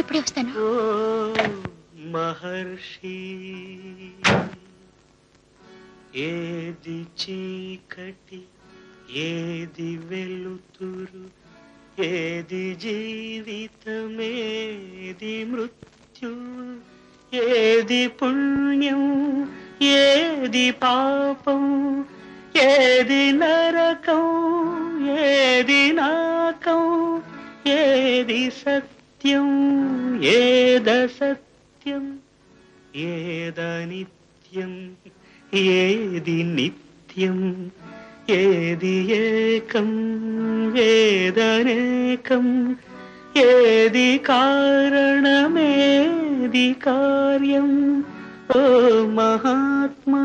ఇప్పుడే వస్తాను. మహర్షి ఏది చీకటి ఏది వెలుతురు ఏది జీవితమేది మృత్యు ఏది పుణ్యం ఏది పాపం ఏది నరకం ఏది నాకం ఏది సత్యం ఏదసత్యం ఏదనిత్యం ఏది నిత్యం ఏది ఏకం ఏదనేకం ఏది కారణమేది కార్యం ఓ మహాత్మా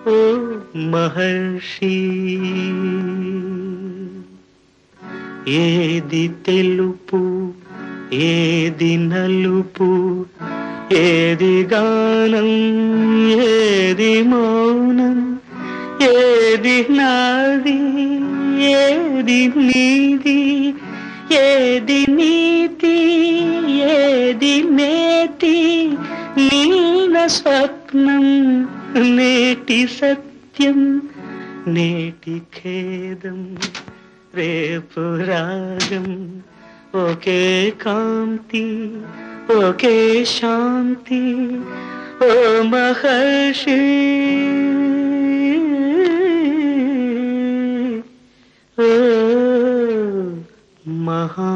ఓ మహర్షి ఏది తెలుపు ఏది నలుపు ఏది గానం ఏది మౌనం ఏది నాది ఏది నీది ఏది నీతి ఏది నేతి నీల స్వప్నం నేటి సత్యం నేటి ఖేదం రేపు రాగం ఒకే కాంతి ఒకే శాంతి ఓ మహర్షి ఓ మహా